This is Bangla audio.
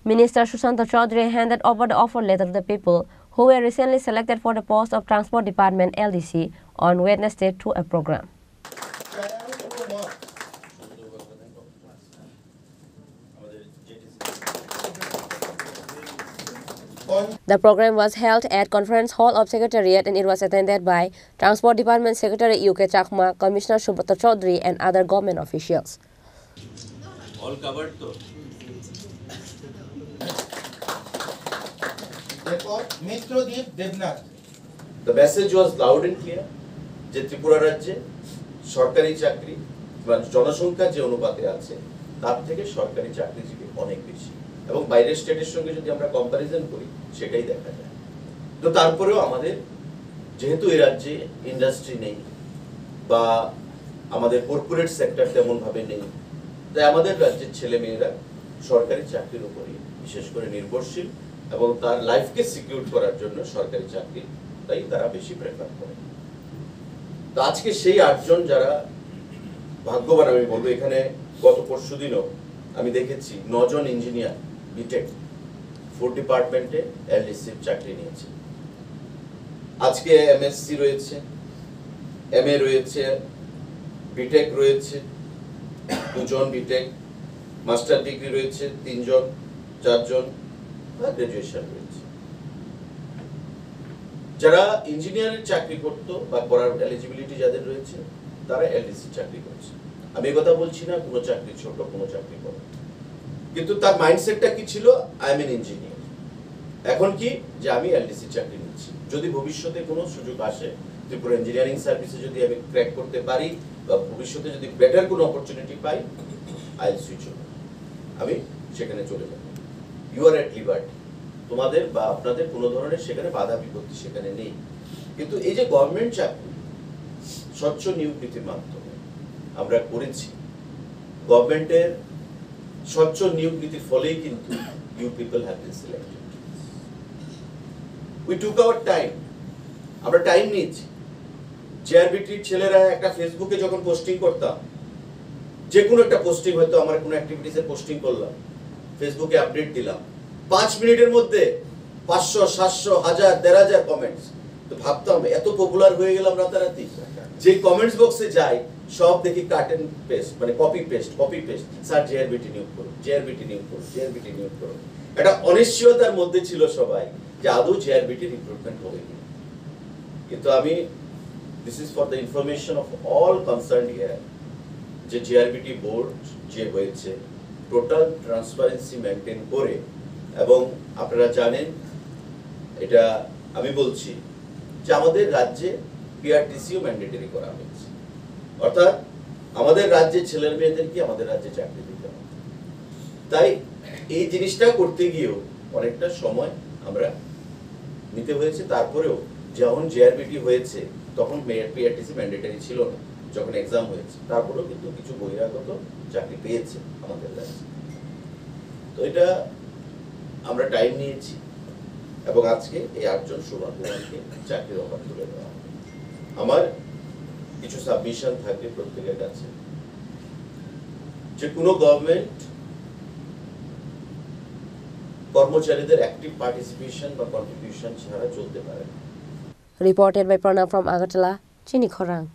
Minister Sushanta Chaudhary handed over the offer letter to the people who were recently selected for the post of Transport Department LDC on Wednesday through a program. The program was held at Conference Hall of Secretariat and it was attended by Transport Department Secretary UK Chakma, Commissioner Subrata Chaudhary and other government officials. All covered though. The message was loud and clear যে ত্রিপুরা রাজ্যে সরকারি চাকরি জনসংখ্যা যে অনুপাতে আছে তার থেকে সরকারি চাকরিজীবী অনেক বেশি এবং বাইরের স্টেটের সঙ্গে যদি আমরা কম্পারিজন করি সেটাই দেখা যায়। তো তারপরেও আমাদের যেহেতু এই রাজ্যে ইন্ডাস্ট্রি নেই বা আমাদের কর্পোরেট সেক্টর তেমন ভাবে নেই, তাই আমাদের রাজ্যের ছেলে মেয়েরা সরকারি চাকরির উপরই বিশেষ করে নির্ভরশীল এবং তার লাইফকে সিকিউর করার জন্য সরকারি চাকরি তাই তারা বেশি প্রেফার করে। তো আজকে সেই 8 জন যারা ভাগ্যবান আমি বলবো, এখানে গত পরশুদিনও আমি দেখেছি 9 জন ইঞ্জিনিয়ার বিটেক ফুড ডিপার্টমেন্টে এলডিসির চাকরি নিয়েছে। আজকে এমএসসি রয়েছে, এমএ রয়েছে, বিটেক রয়েছে 2 জন বিটেক, মাস্টার ডিগ্রি রয়েছে 3 জন, 4 জন, গ্রাজুয়েশন রয়েছে। যারা ইঞ্জিনিয়ারের চাকরি করতো বা করার এলিজিবিলিটি যাদের রয়েছে তারা এলডিসি চাকরি করছে। আমি এই কথা বলছি না কোনো চাকরি ছোট কোনো চাকরি বড়, কিন্তু তার মাইন্ডসেটটা কি ছিল, আই এম এন ইঞ্জিনিয়ার। এখন কি যে আমি এলডিসি চাকরি নিচ্ছি, যদি ভবিষ্যতে কোনো সুযোগ আসে ত্রিপুরা ইঞ্জিনিয়ারিং সার্ভিসে যদি আমি ক্র্যাক করতে পারি বা ভবিষ্যতে যদি বেটার কোনো opportunity pi, I will switch over, আমি সেখানে চলে যাব। ইউ আর এট লিবার্টি, তোমাদের বা আপনাদের কোনো ধরনের সেখানে বাধা বিপত্তি সেখানে নেই। কিন্তু এই যে গভর্নমেন্ট চাকরি স্বচ্ছ নিয়োগ নীতির মাধ্যমে আমরা করেছি, গভর্নমেন্টের স্বচ্ছ নিয়োগ নীতির ফলেই কিন্তু you people have been selected. We took our time, আমরা টাইম নিয়েছি। জেআরবিটির ছেলেরা একটা ফেসবুকে যখন পোস্টিং করতাম, যে কোনো একটা পোস্টিং, হয়তো আমার কোনো অ্যাক্টিভিটিসে পোস্টিং করলাম, ফেসবুকে আপডেট দিলাম, 5 মিনিটের মধ্যে 500, 700, 1000, 1500 কমেন্টস। তো ভাবতাম এত পপুলার হয়ে গেলাম রাতারাতি, যে কমেন্টস বক্সে যাই সব দেখি কাট এন্ড পেস্ট, মানে কপি পেস্ট, স্যার জেআরবিটি নিয়োগ করুন, জেআরবিটি নিয়োগ করুন, জেআরবিটি নিয়োগ করুন। এটা অনিশ্চয়তার মধ্যে ছিল সবাই যে আদৌ জেআরবিটি রিক্রুটমেন্ট হবে কিনা। কিন্তু আমি, this is for the information of all concerned here, যে জেআরবিটি বোর্ড যে হয়েছে টোটাল ট্রান্সপারেন্সি মেনটেন করে, এবং আপনারা জানেন এটা আমি বলছি যে আমাদের রাজ্যে পিআরটিসিও ম্যান্ডেটরি করা হয়েছে, অর্থাৎ আমাদের রাজ্যের ছেলে মেয়েদেরকে আমাদের রাজ্যে চাকরি দিতে হবে। তাই এই জিনিসটা করতে গিয়েও অনেকটা সময় আমরা নিতে হয়েছে। তারপরেও যখন জেআরবিটি হয়েছে তখন পিআরটিসি ম্যান্ডেটরি ছিল না, যখন এক্সাম হয়েছে, তারপরেও কিন্তু কিছু বহিরাগত চাকরি পেয়েছে আমাদের রাজ্যে। তো এটা আমরা টাইম নিয়েছি এবং আজকে এই 8 জন সৌভাগ্যবানকে চাকরির অফার তুলে দেওয়া হবে। আমার কিছু সাবমিশন থাকবে প্রত্যেকের কাছে, যে কোনো গভর্নমেন্ট কর্মচারীদের অ্যাক্টিভ পার্টিসিপেশন বা কন্ট্রিবিউশন ছাড়া চলতে পারে না। Reported by Pranav from Agartala, Chini Khorang.